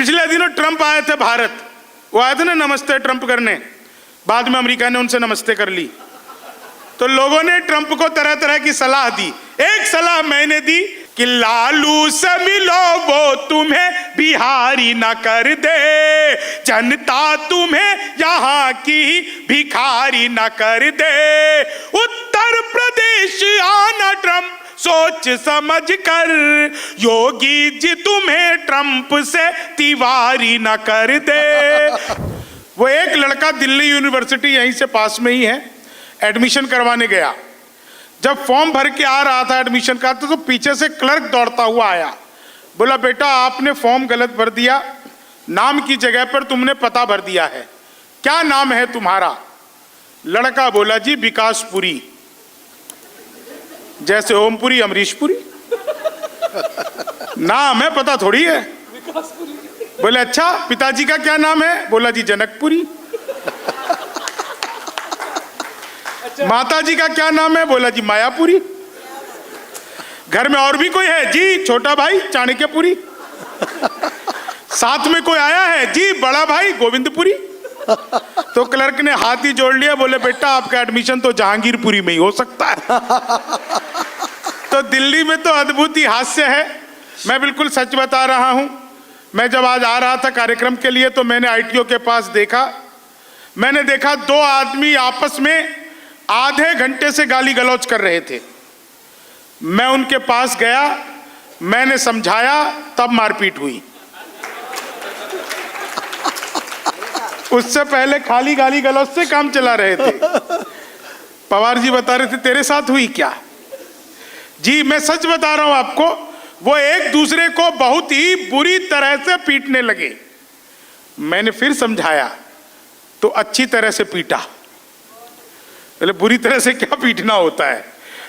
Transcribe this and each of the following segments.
पिछले दिनों ट्रंप आए थे भारत, वो आए थे ना नमस्ते ट्रंप करने, बाद में अमेरिका ने उनसे नमस्ते कर ली। तो लोगों ने ट्रंप को तरह तरह की सलाह दी। एक सलाह मैंने दी कि लालू से मिलो वो तुम्हें बिहारी ना कर दे, जनता तुम्हें यहाँ की भिखारी ना कर दे, उत्तर प्रदेश आना ट्रंप सोच समझ कर, योगी जी तुम्हें ट्रंप से तिवारी ना कर दे। वो एक लड़का दिल्ली यूनिवर्सिटी यहीं से पास में ही है, एडमिशन करवाने गया। जब फॉर्म भर के आ रहा था एडमिशन का तो पीछे से क्लर्क दौड़ता हुआ आया, बोला बेटा आपने फॉर्म गलत भर दिया, नाम की जगह पर तुमने पता भर दिया है, क्या नाम है तुम्हारा? लड़का बोला जी विकासपुरी, जैसे ओमपुरी अमरीशपुरी। नाम है पता थोड़ी है। बोले अच्छा पिताजी का क्या नाम है? बोला जी जनकपुरी। माता जी का क्या नाम है? बोला जी मायापुरी। घर में और भी कोई है? जी छोटा भाई चाणक्यपुरी। साथ में कोई आया है? जी बड़ा भाई गोविंदपुरी। तो क्लर्क ने हाथ ही जोड़ लिया, बोले बेटा आपका एडमिशन तो जहांगीरपुरी में ही हो सकता है। तो दिल्ली में तो अद्भुत ही हास्य है। मैं बिल्कुल सच बता रहा हूं। मैं जब आज आ रहा था कार्यक्रम के लिए तो मैंने आईटीओ के पास देखा, मैंने देखा दो आदमी आपस में आधे घंटे से गाली गलौज कर रहे थे। मैं उनके पास गया, मैंने समझाया, तब मारपीट हुई। उससे पहले खाली गाली गलौज से काम चला रहे थे। पवार जी बता रहे थे तेरे साथ हुई क्या? जी मैं सच बता रहा हूं आपको, वो एक दूसरे को बहुत ही बुरी तरह से पीटने लगे। मैंने फिर समझाया तो अच्छी तरह से पीटा। बोले बुरी तरह से क्या पीटना होता है?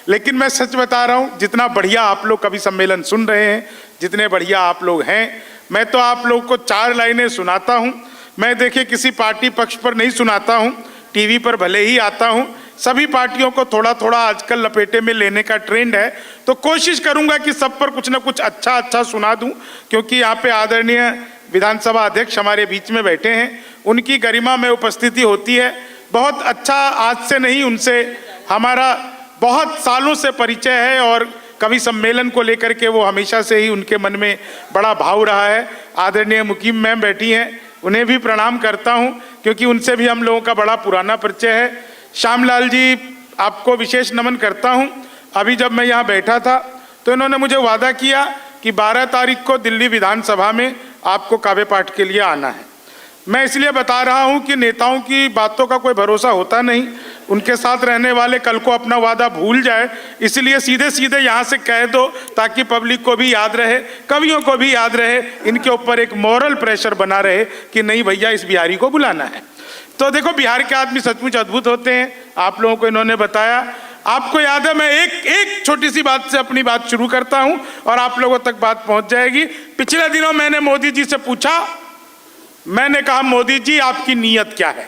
लेकिन मैं सच बता रहा हूं, जितना बढ़िया आप लोग कवि सम्मेलन सुन रहे हैं, जितने बढ़िया आप लोग हैं, मैं तो आप लोग को 4 लाइनें सुनाता हूं। मैं देखिए किसी पार्टी पक्ष पर नहीं सुनाता हूं, टीवी पर भले ही आता हूं। सभी पार्टियों को थोड़ा थोड़ा आजकल लपेटे में लेने का ट्रेंड है, तो कोशिश करूंगा कि सब पर कुछ ना कुछ अच्छा अच्छा सुना दूं, क्योंकि यहाँ पे आदरणीय विधानसभा अध्यक्ष हमारे बीच में बैठे हैं, उनकी गरिमा में उपस्थिति होती है। बहुत अच्छा, आज से नहीं उनसे हमारा बहुत सालों से परिचय है और कवि सम्मेलन को लेकर के वो हमेशा से ही उनके मन में बड़ा भाव रहा है। आदरणीय मुकीम मैम बैठी हैं, उन्हें भी प्रणाम करता हूं क्योंकि उनसे भी हम लोगों का बड़ा पुराना परिचय है। श्यामलाल जी आपको विशेष नमन करता हूं। अभी जब मैं यहाँ बैठा था तो इन्होंने मुझे वादा किया कि 12 तारीख को दिल्ली विधानसभा में आपको काव्य पाठ के लिए आना है। मैं इसलिए बता रहा हूं कि नेताओं की बातों का कोई भरोसा होता नहीं, उनके साथ रहने वाले कल को अपना वादा भूल जाए, इसलिए सीधे सीधे यहाँ से कह दो ताकि पब्लिक को भी याद रहे, कवियों को भी याद रहे, इनके ऊपर एक मॉरल प्रेशर बना रहे कि नहीं भैया इस बिहारी को बुलाना है। तो देखो बिहार के आदमी सचमुच अद्भुत होते हैं, आप लोगों को इन्होंने बताया। आपको याद है, मैं एक छोटी सी बात से अपनी बात शुरू करता हूं और आप लोगों तक बात पहुंच जाएगी। पिछले दिनों मैंने मोदी जी से पूछा, मैंने कहा मोदी जी आपकी नीयत क्या है?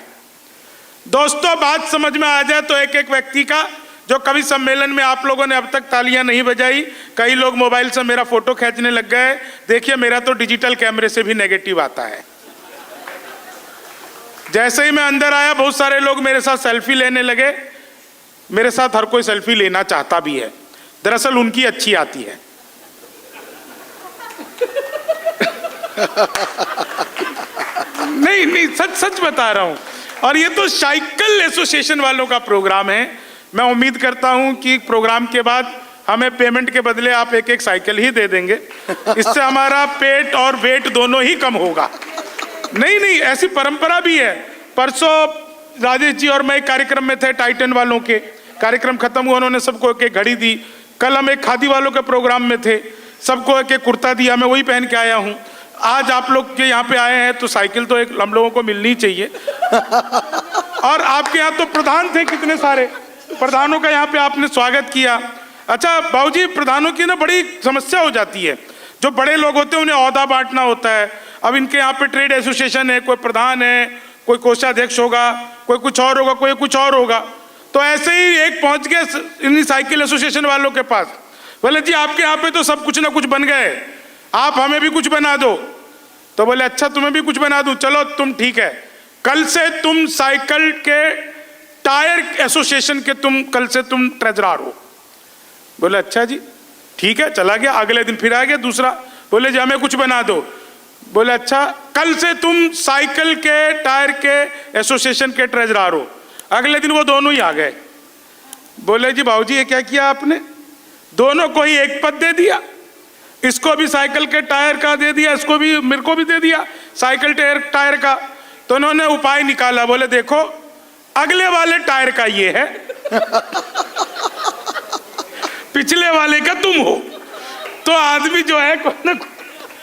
दोस्तों बात समझ में आ जाए तो एक एक व्यक्ति का, जो कवि सम्मेलन में आप लोगों ने अब तक तालियां नहीं बजाई, कई लोग मोबाइल से मेरा फोटो खींचने लग गए। देखिए मेरा तो डिजिटल कैमरे से भी नेगेटिव आता है। जैसे ही मैं अंदर आया बहुत सारे लोग मेरे साथ सेल्फी लेने लगे। मेरे साथ हर कोई सेल्फी लेना चाहता भी है, दरअसल उनकी अच्छी आती है। नहीं सच बता रहा हूं। और ये तो साइकिल एसोसिएशन वालों का प्रोग्राम है। मैं उम्मीद करता हूं कि प्रोग्राम के बाद हमें पेमेंट के बदले आप एक साइकिल ही दे देंगे, इससे हमारा पेट और वेट दोनों ही कम होगा। नहीं ऐसी परंपरा भी है। परसों राजेश जी और मैं एक कार्यक्रम में थे, टाइटन वालों के कार्यक्रम खत्म हुआ, उन्होंने सबको एक घड़ी दी। कल हम एक खादी वालों के प्रोग्राम में थे, सबको एक कुर्ता दिया, मैं वही पहन के आया हूँ। आज आप लोग के यहाँ पे आए हैं तो साइकिल तो एक हम लोगों को मिलनी चाहिए। और आपके यहाँ तो प्रधान थे, कितने सारे प्रधानों का यहाँ पे आपने स्वागत किया। अच्छा बाबूजी, प्रधानों की ना बड़ी समस्या हो जाती है। जो बड़े लोग होते हैं उन्हें ओहदा बांटना होता है। अब इनके यहाँ पे ट्रेड एसोसिएशन है, कोई प्रधान है, कोई कोषाध्यक्ष होगा, कोई कुछ और होगा, कोई कुछ और होगा। तो ऐसे ही एक पहुंच गए इन साइकिल एसोसिएशन वालों के पास, बोले जी आपके यहाँ पे तो सब कुछ ना कुछ बन गए, आप हमें भी कुछ बना दो। तो बोले अच्छा तुम्हें भी कुछ बना दूं, चलो तुम ठीक है, कल से तुम साइकिल के टायर एसोसिएशन के कल से तुम ट्रेजरर हो। बोले अच्छा जी ठीक है, चला गया। अगले दिन फिर आ गया दूसरा, बोले जी हमें कुछ बना दो। बोले अच्छा कल से तुम साइकिल के टायर के एसोसिएशन के ट्रेजरर हो। अगले दिन वो दोनों ही आ गए। बोले जी भाऊजी ये क्या किया आपने, दोनों को ही एक पद दे दिया, इसको भी साइकिल के टायर का दे दिया, इसको भी, मेरे को भी दे दिया साइकिल टायर का। तो उन्होंने उपाय निकाला, बोले देखो अगले वाले टायर का ये है, पिछले वाले का तुम हो। तो आदमी जो है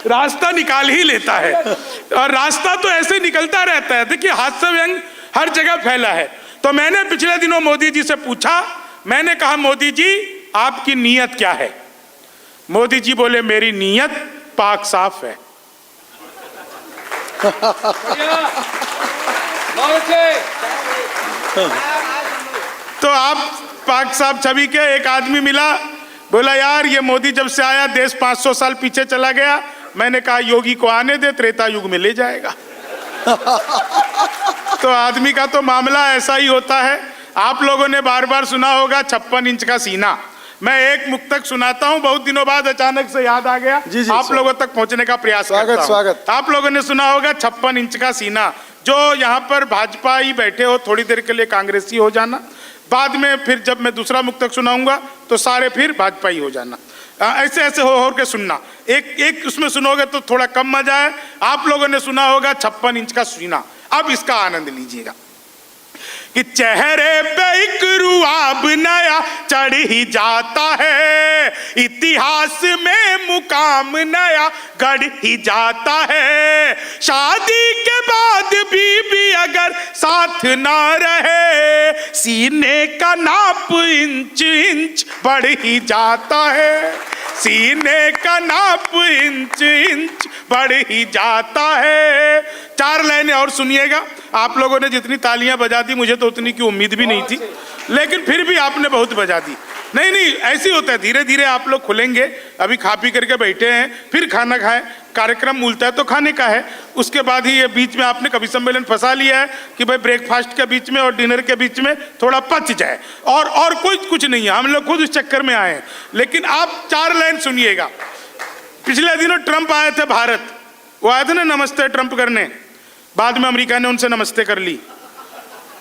रास्ता निकाल ही लेता है, और रास्ता तो ऐसे निकलता रहता है। देखिए हास्य व्यंग हर जगह फैला है। तो मैंने पिछले दिनों मोदी जी से पूछा, मैंने कहा मोदी जी आपकी नीयत क्या है। मोदी जी बोले मेरी नीयत पाक साफ है। तो आप पाक साफ छवि के एक आदमी मिला, बोला यार ये मोदी जब से आया देश 500 साल पीछे चला गया। मैंने कहा योगी को आने दे, त्रेता युग में ले जाएगा। तो आदमी का तो मामला ऐसा ही होता है। आप लोगों ने बार बार सुना होगा 56 इंच का सीना। मैं एक मुक्तक सुनाता हूं, बहुत दिनों बाद अचानक से याद आ गया। जी जी, आप लोगों तक पहुंचने का प्रयास करता हूं। स्वागत। आप लोगों ने सुना होगा 56 इंच का सीना। जो यहाँ पर भाजपा ही बैठे हो थोड़ी देर के लिए कांग्रेसी हो जाना, बाद में फिर जब मैं दूसरा मुक्तक सुनाऊंगा तो सारे फिर भाजपा ही हो जाना। ऐसे ऐसे हो के सुनना। एक उसमें सुनोगे तो थोड़ा कम मजा है। आप लोगों ने सुना होगा 56 इंच का सीना। अब इसका आनंद लीजिएगा कि चेहरे पे एक रुआब नया चढ़ ही जाता है, इतिहास में मुकाम नया गढ़ ही जाता है। शादी के बाद भी अगर साथ ना रहे, सीने का नाप इंच इंच बढ़ ही जाता है, सीने का नाप इंच इंच बढ़ ही जाता है। 4 लाइनें और सुनिएगा। आप लोगों ने जितनी तालियां बजा दी मुझे तो उतनी की उम्मीद भी नहीं थी, लेकिन फिर भी आपने बहुत बजा दी। नहीं ऐसी होता है, धीरे धीरे आप लोग खुलेंगे। अभी खा पी करके बैठे हैं, फिर खाना खाएं, कार्यक्रम मूलता है तो खाने का है। उसके बाद ही ये बीच में आपने कवि सम्मेलन फंसा लिया है कि भाई ब्रेकफास्ट के बीच में और डिनर के बीच में थोड़ा पच जाए, और कोई कुछ नहीं है। हम लोग खुद उस चक्कर में आए हैं। लेकिन आप 4 लाइन सुनिएगा। पिछले दिनों ट्रंप आए थे भारत, वो आए थे ना नमस्ते ट्रंप करने, बाद में अमेरिका ने उनसे नमस्ते कर ली।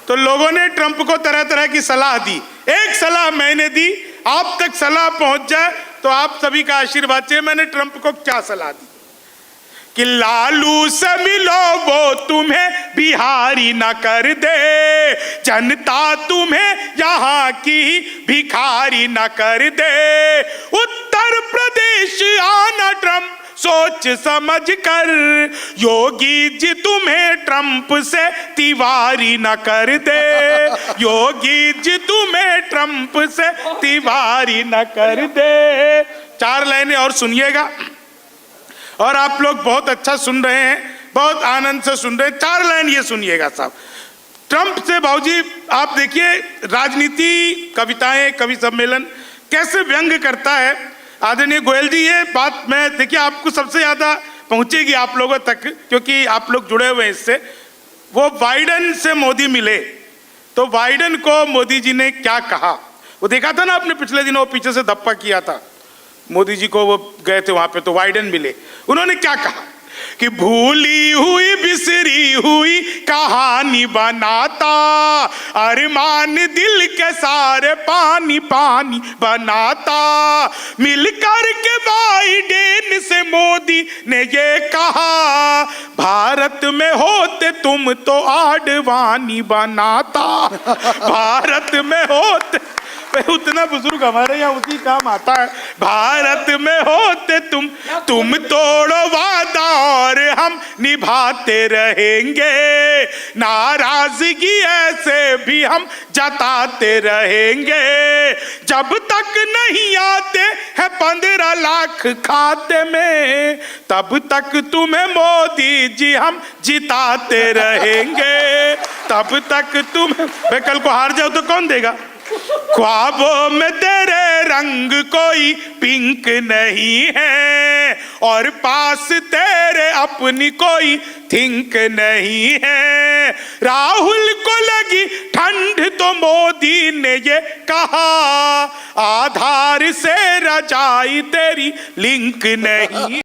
तो लोगों ने ट्रंप को तरह तरह की सलाह दी। एक सलाह मैंने दी, आप तक सलाह पहुंच जाए तो आप सभी का आशीर्वाद चाहिए। मैंने ट्रंप को क्या सलाह दी कि लालू से मिलो वो तुम्हें बिहारी ना कर दे, जनता तुम्हें यहाँ की भिखारी ना कर दे। उत्तर प्रदेश आना ट्रंप सोच समझ कर, योगी जी तुम्हें ट्रंप से तिवारी न कर दे, योगी जी तुम्हें ट्रंप से तिवारी न कर दे। 4 लाइनें और सुनिएगा, और आप लोग बहुत अच्छा सुन रहे हैं, बहुत आनंद से सुन रहे हैं। 4 लाइन ये सुनिएगा साहब। ट्रंप से भाऊजी आप देखिए राजनीति, कविताएं, कवि सम्मेलन कैसे व्यंग करता है आदरणीय गोयल जी। ये बात मैं देखिए आपको सबसे ज्यादा पहुंचेगी आप लोगों तक, क्योंकि आप लोग जुड़े हुए हैं इससे। वो बाइडेन से मोदी मिले तो बाइडेन को मोदी जी ने क्या कहा, वो देखा था ना आपने पिछले दिनों, पीछे से धप्पा किया था मोदी जी को, वो गए थे वहां पे तो बाइडेन मिले। उन्होंने क्या कहा कि भूली हुई बिसरी हुई कहानी बनाता, अरमान दिल के सारे पानी पानी बनाता। मिलकर के बाइडेन से मोदी ने ये कहा, भारत में होते तुम तो आडवाणी बनाता, भारत में होते, उतना बुजुर्ग हमारे यहाँ उसी काम आता है। भारत में होते तुम तोड़ो वादा और हम निभाते रहेंगे, नाराजगी ऐसे भी हम जताते रहेंगे, जब तक नहीं आते हैं 15 लाख खाते में, तब तक तुम्हें मोदी जी हम जिताते रहेंगे, तब तक तुम्हें। भाई कल को हार जाओ तो कौन देगा? ख्वाबों में तेरे रंग कोई पिंक नहीं है, और पास तेरे अपनी कोई थिंक नहीं है। राहुल को लगी ठंड तो मोदी ने ये कहा, आधार से रजाई तेरी लिंक नहीं।